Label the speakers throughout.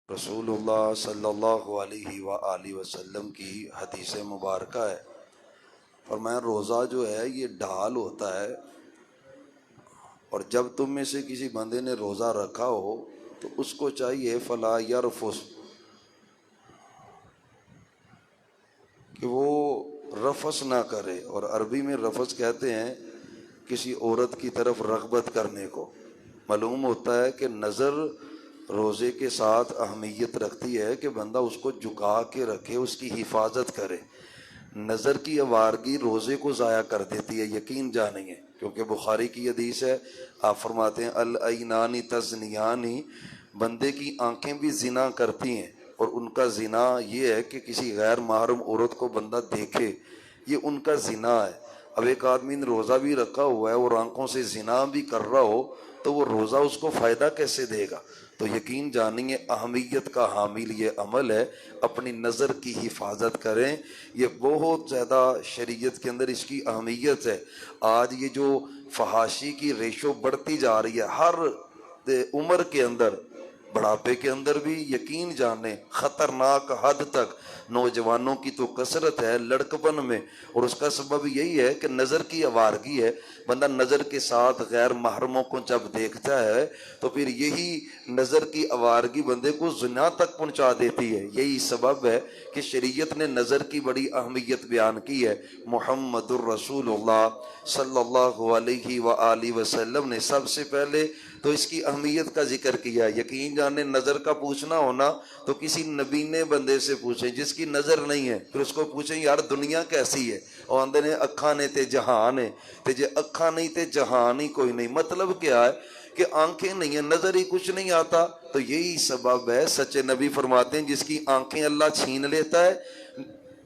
Speaker 1: رسول اللہ صلی اللہ علیہ وآلہ وسلم کی حدیث مبارکہ ہے، فرمایا روزہ جو ہے یہ ڈھال ہوتا ہے، اور جب تم میں سے کسی بندے نے روزہ رکھا ہو تو اس کو چاہیے فلا یرفس، کہ وہ رفس نہ کرے۔ اور عربی میں رفس کہتے ہیں کسی عورت کی طرف رغبت کرنے کو۔ معلوم ہوتا ہے کہ نظر روزے کے ساتھ اہمیت رکھتی ہے کہ بندہ اس کو جھکا کے رکھے، اس کی حفاظت کرے۔ نظر کی آوارگی روزے کو ضائع کر دیتی ہے، یقین جانیے، کیونکہ بخاری کی حدیث ہے، آپ فرماتے ہیں العینانی تزنیانی، بندے کی آنکھیں بھی زنا کرتی ہیں، اور ان کا زنا یہ ہے کہ کسی غیر محرم عورت کو بندہ دیکھے، یہ ان کا زنا ہے۔ اب ایک آدمی نے روزہ بھی رکھا ہوا ہے اور آنکھوں سے زنا بھی کر رہا ہو تو وہ روزہ اس کو فائدہ کیسے دے گا؟ تو یقین جانیے اہمیت کا حامل یہ عمل ہے، اپنی نظر کی حفاظت کریں، یہ بہت زیادہ شریعت کے اندر اس کی اہمیت ہے۔ آج یہ جو فحاشی کی ریشو بڑھتی جا رہی ہے ہر عمر کے اندر، بڑھاپے کے اندر بھی، یقین جانیں خطرناک حد تک نوجوانوں کی تو کثرت ہے لڑکپن میں، اور اس کا سبب یہی ہے کہ نظر کی آوارگی ہے۔ بندہ نظر کے ساتھ غیر محرموں کو جب دیکھتا ہے تو پھر یہی نظر کی آوارگی بندے کو زنا تک پہنچا دیتی ہے۔ یہی سبب ہے کہ شریعت نے نظر کی بڑی اہمیت بیان کی ہے۔ محمد الرسول اللہ صلی اللہ علیہ وآلہ وسلم نے سب سے پہلے تو اس کی اہمیت کا ذکر کیا۔ یقین جانے نظر کا پوچھنا ہونا تو کسی نبینے بندے سے پوچھیں جس کی نظر نہیں ہے، پھر اس کو پوچھیں یار دنیا کیسی ہے، اور آندے نے اکھاں نے تے جہان ہے، تے جے اکھاں نہیں تے جہان ہی کوئی نہیں۔ مطلب کیا ہے کہ آنکھیں نہیں ہیں، نظر ہی کچھ نہیں آتا۔ تو یہی سبب ہے، سچے نبی فرماتے ہیں جس کی آنکھیں اللہ چھین لیتا ہے،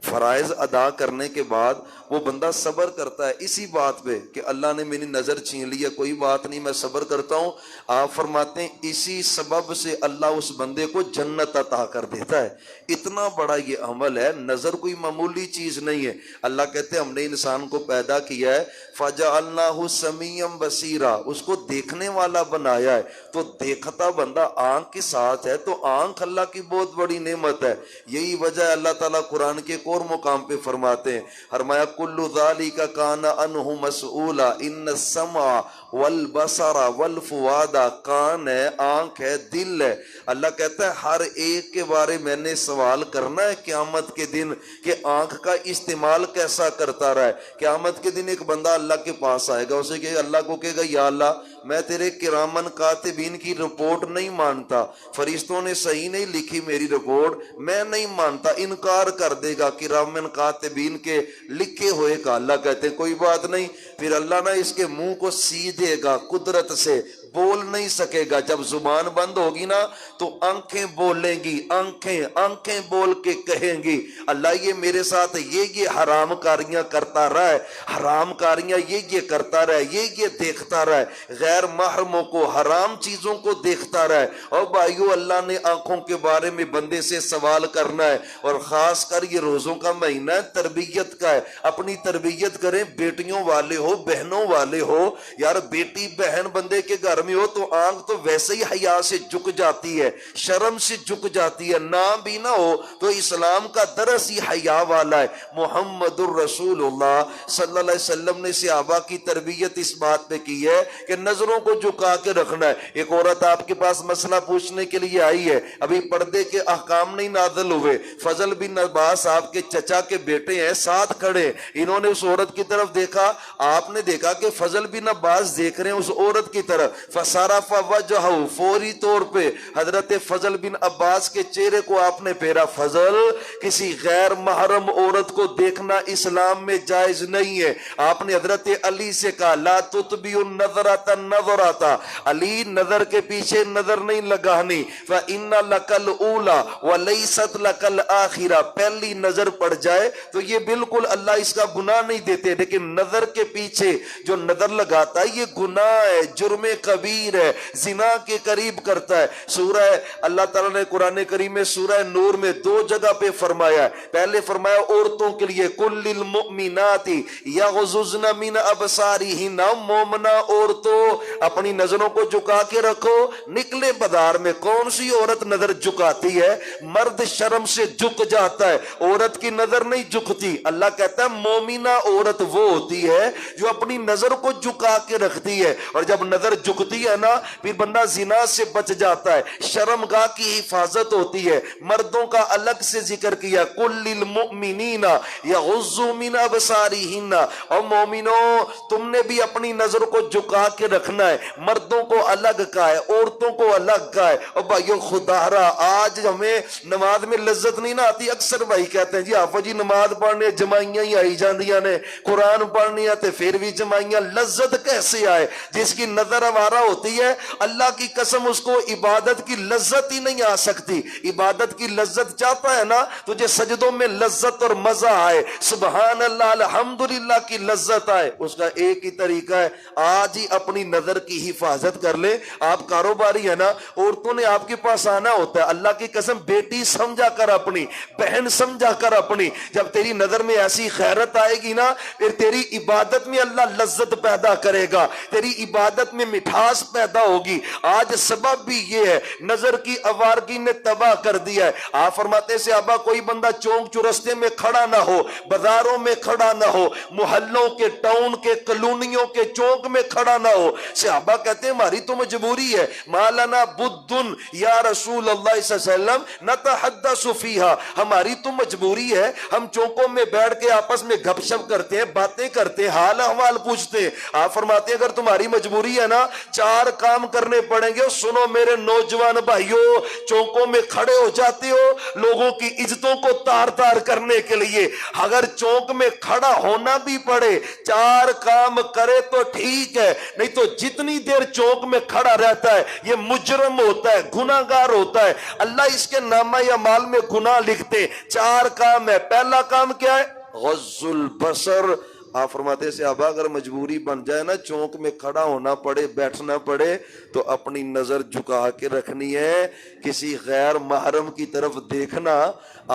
Speaker 1: فرائض ادا کرنے کے بعد وہ بندہ صبر کرتا ہے اسی بات پہ کہ اللہ نے میری نظر چھین لی ہے، کوئی بات نہیں میں صبر کرتا ہوں۔ آپ فرماتے ہیں اسی سبب سے اللہ اس بندے کو جنت عطا کر دیتا ہے۔ اتنا بڑا یہ عمل ہے، نظر کوئی معمولی چیز نہیں ہے۔ اللہ کہتے ہیں ہم نے انسان کو پیدا کیا ہے فَجَعَلْنَاهُ سَمِيعًا بَصِيرًا، اس کو دیکھنے والا بنایا ہے۔ تو دیکھتا بندہ آنکھ کے ساتھ ہے تو آنکھ اللہ کی بہت بڑی نعمت ہے۔ یہی وجہ ہے اللہ تعالیٰ قرآن کے ایک اور مقام پہ فرماتے ہیں، فرمایا کُلُّ ذَلِكَ كَانَ عَنْهُ مَسْئُولًا إِنَّ السَّمْعَ والبصر والفؤاد، کان ہے، آنکھ ہے، دل ہے۔ اللہ کہتا ہے ہر ایک کے بارے میں نے سوال کرنا ہے قیامت کے دن کہ آنکھ کا استعمال کیسا کرتا رہا ہے۔ قیامت کے دن ایک بندہ اللہ کے پاس آئے گا، اسے کہ اللہ کو کہے گا یا اللہ میں تیرے کرامن کاتبین کی رپورٹ نہیں مانتا، فرشتوں نے صحیح نہیں لکھی میری رپورٹ، میں نہیں مانتا، انکار کر دے گا کرامن کاتبین کے لکھے ہوئے کا۔ اللہ کہتے ہیں کوئی بات نہیں، پھر اللہ نہ اس کے منہ کو سی دے گا قدرت سے، بول نہیں سکے گا۔ جب زبان بند ہوگی نا تو آنکھیں بولیں گی، آنکھیں بول کے کہیں گی اللہ یہ میرے ساتھ یہ حرام کاریاں کرتا رہا ہے، حرام کاریاں یہ کرتا رہا ہے، یہ دیکھتا رہا ہے، غیر محرموں کو، حرام چیزوں کو دیکھتا رہا ہے۔ اور بھائیو اللہ نے آنکھوں کے بارے میں بندے سے سوال کرنا ہے، اور خاص کر یہ روزوں کا مہینہ ہے، تربیت کا ہے۔ اپنی تربیت کریں، بیٹیوں والے ہو، بہنوں والے ہو، یار بیٹی بہن بندے کے گھر میں ہو تو آنکھ تو ویسے ہی حیا سے جھک جاتی ہے، شرم سے جھک جاتی ہے، نام بھی نہ ہو تو اسلام کا درس ہی حیا والا ہے۔ محمد الرسول اللہ صلی اللہ علیہ وسلم نے صحابہ کی تربیت اس بات پہ کی ہے کہ نظروں کو جھکا کے رکھنا ہے۔ ایک عورت آپ کے پاس مسئلہ پوچھنے کے لیے آئی ہے، ابھی پردے کے احکام نہیں نازل ہوئے، فضل بن عباس آپ کے چچا کے بیٹے ہیں ساتھ کھڑے، انہوں نے اس عورت کی طرف دیکھا، آپ نے دیکھا کہ فضل بن عباس دیکھ رہے ہیں اس عورت کی طرف، فصرف وجہہ، فوری طور پہ حضرت فضل بن عباس کے چہرے کو آپ نے پھیرا۔ فضل کسی غیر محرم عورت کو دیکھنا اسلام میں جائز نہیں ہے۔ آپ نے حضرت علی سے کہا لا تتبعوا النظرۃ النظرۃ، علی نظر کے پیچھے نظر نہیں لگانی، فإن لک الاولی وليست لک الاخرہ، پہلی نظر پڑ جائے تو یہ بالکل اللہ اس کا گناہ نہیں دیتے، لیکن نظر کے پیچھے جو نظر لگاتا ہے یہ گناہ ہے، جرم کبیر ہے، زنا کے قریب کرتا ہے۔ سورہ اللہ تعالیٰ نے قرآن کریم میں سورہ نور میں 2 جگہ پہ فرمایا ہے۔ پہلے فرمایا عورتوں کے لیے کل للمؤمنات یغضضن من ابصارہن، مومنہ عورتوں اپنی نظروں کو جھکا کے رکھو، نکلے بازار میں کون سی عورت نظر جھکاتی ہے؟ مرد شرم سے جھک جاتا ہے، عورت کی نظر نہیں جھکتی۔ اللہ کہتا ہے مومنہ عورت وہ ہوتی ہے جو اپنی نظر کو جھکا کے رکھتی ہے، اور جب نظر جھکتی ہے نا پھر بندہ زنا سے بچ جاتا ہے، شرمگاہ کی حفاظت ہوتی ہے۔ مردوں کا الگ سے ذکر کیا، کل للمؤمنین یغضوا من ابصارہن، اور مومنوں تم نے بھی اپنی نظر کو جھکا کے رکھنا ہے۔ مردوں کو الگ کہا ہے، عورتوں کو الگ کہا ہے۔ اور بھائیو خدا را آج ہمیں نماز میں لذت نہیں نہ آتی، اکثر بھائی کہتے ہیں جی آفا جی نماز پڑھنے جمائیاں ہی آئی جاندیاں نے، قرآن پڑھنی آتے پھر بھی جمائیاں، لذت کیسے آئے؟ جس کی نظر آوارہ ہوتی ہے اللہ کی قسم اس کو عبادت کی لذت ہی نہیں آ سکتی۔ عبادت کی لذت چاہتا ہے نا تجھے سجدوں میں لذت اور مزہ آئے، سبحان اللہ الحمدللہ کی لذت آئے، اس کا ایک ہی طریقہ ہے، آج ہی اپنی نظر کی حفاظت کر لے۔ آپ کاروباری ہے نا، عورتوں نے آپ کے پاس آنا ہوتا ہے، اللہ کی قسم بیٹی سمجھا کر اپنی، بہن سمجھا کر اپنی، جب تیری نظر میں ایسی خیرت آئے گی نا پھر تیری عبادت میں اللہ لذت پیدا کرے گا، تیری عبادت میں مٹھاس پیدا ہوگی۔ آج سبب بھی یہ ہے، نظر کی آوارگی نے تباہ کر دیا ہے۔ آپ فرماتے سے ابا کوئی بندہ چونک چورستے میں کھڑا نہ ہو، بازاروں میں کھڑا نہ ہو، محلوں کے ٹاؤن کے کلونیوں کے چوک میں کھڑا نہ ہو۔ صحابہ کہتے ہیں ہماری تو مجبوری ہے، مالنا بدن یا رسول اللہ صلی اللہ علیہ وسلم نتحدث فیہا، ہماری تو مجبوری ہے، ہم چوکوں میں بیٹھ کے آپس میں گپ شپ کرتے ہیں، باتیں کرتے ہیں، حال احوال پوچھتے ہیں۔ آپ فرماتے ہیں اگر تمہاری مجبوری ہے نا 4 کام کرنے پڑیں گے۔ سنو میرے نوجوان بھائیوں، چوکوں میں کھڑے ہو جاتے ہو لوگوں کی عزتوں کو تار تار کرنے کے لیے، اگر چوک میں کھڑا ہونا بھی پڑے 4 کام کرے تو ٹھیک ہے، نہیں تو جتنی دیر چوک میں کھڑا رہتا ہے یہ مجرم ہوتا ہے، گناہگار ہوتا ہے، اللہ اس کے نامہ اعمال میں گناہ لکھتے۔ 4 کام ہے، پہلا کام کیا ہے؟ غض البصر۔ آپ فرماتے سے ابا اگر مجبوری بن جائے نا چونک میں کھڑا ہونا پڑے، بیٹھنا پڑے، تو اپنی نظر جھکا کے رکھنی ہے، کسی غیر محرم کی طرف دیکھنا۔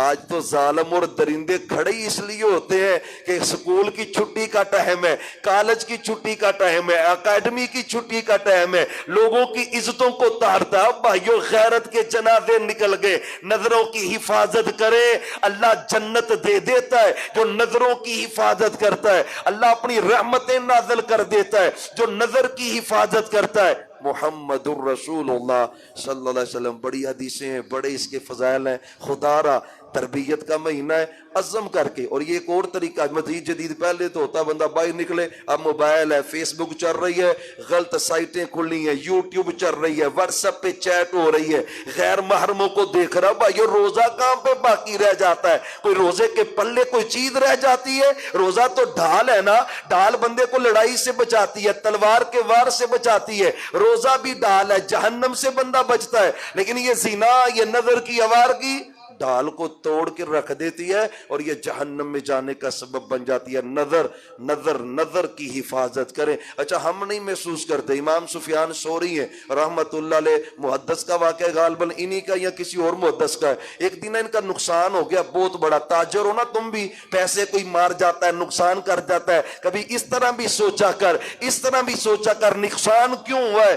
Speaker 1: آج تو ظالم اور درندے کھڑے ہی اس لیے ہوتے ہیں کہ سکول کی چھٹی کا ٹائم ہے، کالج کی چھٹی کا ٹائم ہے، اکیڈمی کی چھٹی کا ٹائم ہے، لوگوں کی عزتوں کو تارتا۔ بھائیو غیرت کے جنازے نکل گئے، نظروں کی حفاظت کرے، اللہ جنت دے دیتا ہے جو نظروں کی حفاظت کرتا ہے، اللہ اپنی رحمتیں نازل کر دیتا ہے جو نظر کی حفاظت کرتا ہے۔ محمد الرسول اللہ صلی اللہ علیہ وسلم، بڑی حدیثیں ہیں، بڑے اس کے فضائل ہیں۔ خدا را تربیت کا مہینہ ہے، عزم کر کے، اور یہ ایک اور طریقہ مزید جدید، پہلے تو ہوتا بندہ باہر نکلے، اب موبائل ہے، فیس بک چل رہی ہے، غلط سائٹیں کھلی ہیں، یوٹیوب چل رہی ہے، واٹس ایپ پہ چیٹ ہو رہی ہے، غیر محرموں کو دیکھ رہا۔ بھائیو روزہ کہاں پہ باقی رہ جاتا ہے؟ کوئی روزے کے پلے کوئی چیز رہ جاتی ہے؟ روزہ تو ڈھال ہے نا، ڈھال بندے کو لڑائی سے بچاتی ہے، تلوار کے وار سے بچاتی ہے، روزہ بھی ڈھال ہے، جہنم سے بندہ بچتا ہے۔ لیکن یہ زنا، یہ نظر کی آوارگی ڈھال کو توڑ کے رکھ دیتی ہے اور یہ جہنم میں جانے کا سبب بن جاتی ہے۔ نظر کی حفاظت کریں۔ اچھا ہم نہیں محسوس کرتے، امام سفیان ثوری ہیں رحمت اللہ علیہ، محدث کا واقعہ غالباً انہی کا یا کسی اور محدث کا ہے، ایک دن ان کا نقصان ہو گیا بہت بڑا۔ تاجر ہو نا تم بھی، پیسے کوئی مار جاتا ہے، نقصان کر جاتا ہے، کبھی اس طرح بھی سوچا کر نقصان کیوں ہوا ہے؟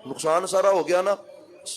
Speaker 1: نقصان سارا ہو گیا نا،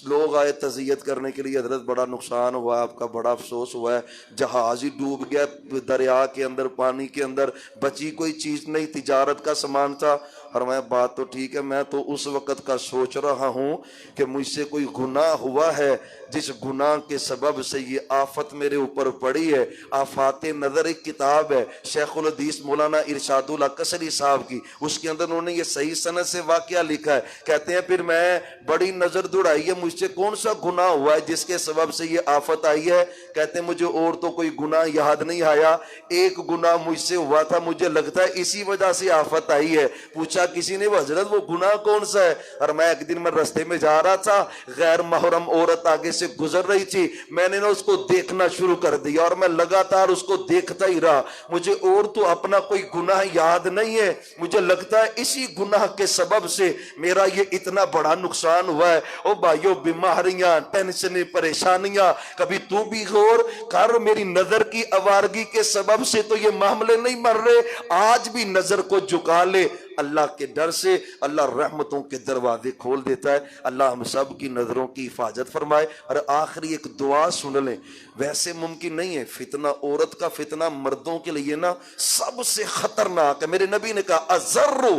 Speaker 1: لوگ آئے تعزیت کرنے کے لیے، حضرت بڑا نقصان ہوا، آپ کا بڑا افسوس ہوا ہے، جہاز ہی ڈوب گیا دریا کے اندر، پانی کے اندر، بچی کوئی چیز نہیں، تجارت کا سامان تھا۔ فرمایا بات تو ٹھیک ہے، میں تو اس وقت کا سوچ رہا ہوں کہ مجھ سے کوئی گناہ ہوا ہے جس گناہ کے سبب سے یہ آفت میرے اوپر پڑی ہے۔ آفات نظر ایک کتاب ہے شیخ الحدیث مولانا ارشاد اللہ کسری صاحب کی، اس کے اندر انہوں نے یہ صحیح سند سے واقعہ لکھا ہے۔ کہتے ہیں پھر میں بڑی نظر دوڑائی ہے، مجھ سے کون سا گناہ ہوا ہے جس کے سبب سے یہ آفت آئی ہے؟ کہتے ہیں مجھے اور تو کوئی گناہ یاد نہیں آیا، ایک گناہ مجھ سے ہوا تھا، مجھے لگتا ہے اسی وجہ سے آفت آئی ہے۔ پوچھا پوچھا کسی نے وہ حضرت وہ گناہ کون سا ہے؟ اور میں ایک دن میں رستے میں جا رہا تھا, غیر محرم عورت آگے سے گزر رہی تھی, میں نے نا اس کو دیکھنا شروع کر دیا اور میں لگاتار اس کو دیکھتا ہی رہا. مجھے اور تو اپنا کوئی گناہ یاد نہیں ہے, مجھے لگتا ہے اسی گناہ کے سبب سے میرا یہ اتنا بڑا نقصان ہوا ہے. او بھائیو, بیماریاں, ٹینشنیں, پریشانیاں, کبھی تو بھی غور کر, میری نظر کی آوارگی کے سبب سے تو یہ معاملے نہیں مر رہے. آج بھی نظر کو جھکا لے, اللہ کے ڈر سے اللہ رحمتوں کے دروازے کھول دیتا ہے. اللہ ہم سب کی نظروں کی حفاظت فرمائے. اور آخری ایک دعا سن لیں, ویسے ممکن نہیں ہے, فتنہ عورت کا فتنہ مردوں کے لیے نا سب سے خطرناک ہے. میرے نبی نے کہا ازرو,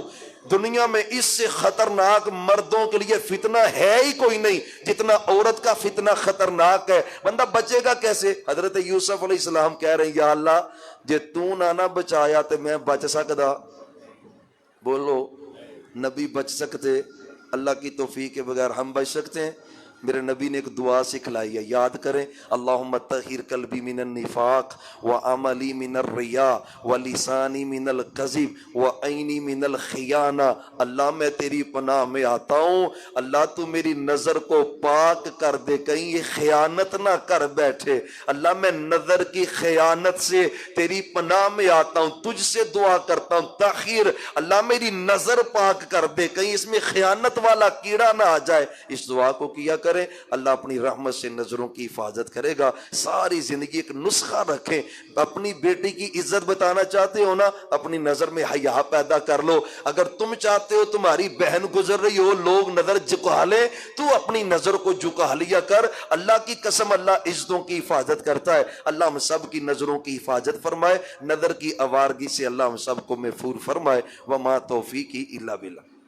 Speaker 1: دنیا میں اس سے خطرناک مردوں کے لیے فتنہ ہے ہی کوئی نہیں جتنا عورت کا فتنہ خطرناک ہے. بندہ بچے گا کیسے؟ حضرت یوسف علیہ السلام کہہ رہے ہیں یا اللہ جے تو نہ بچایا تو میں بچ سکدا؟ بولو, نبی بچ سکتے؟ اللہ کی توفیق کے بغیر ہم بچ سکتے ہیں؟ میرے نبی نے ایک دعا سکھلائی ہے, یاد کریں. اللہم طہر قلبی من النفاق وعملی من الریا ولسانی من الکذب وعینی من الخیانہ. اللہ میں تیری پناہ میں آتا ہوں, اللہ تو میری نظر کو پاک کر دے, کہیں یہ خیانت نہ کر بیٹھے. اللہ میں نظر کی خیانت سے تیری پناہ میں آتا ہوں, تجھ سے دعا کرتا ہوں تاخیر, اللہ میری نظر پاک کر دے, کہیں اس میں خیانت والا کیڑا نہ آ جائے. اس دعا کو کیا کریں, اللہ اپنی رحمت سے نظروں کی حفاظت کرے گا. ساری زندگی ایک نسخہ رکھیں, اپنی بیٹی کی عزت بتانا چاہتے ہو نا, اپنی نظر میں حیا پیدا کر لو. اگر تم چاہتے ہو تمہاری بہن گزر رہی ہو لوگ نظر جھکا لیں, تو اپنی نظر کو جھکا لیا کر. اللہ کی قسم اللہ عزتوں کی حفاظت کرتا ہے. اللہ ہم سب کی نظروں کی حفاظت فرمائے, نظر کی آوارگی سے اللہ ہم سب کو محفوظ فرمائے. وما توفیقی الا باللہ.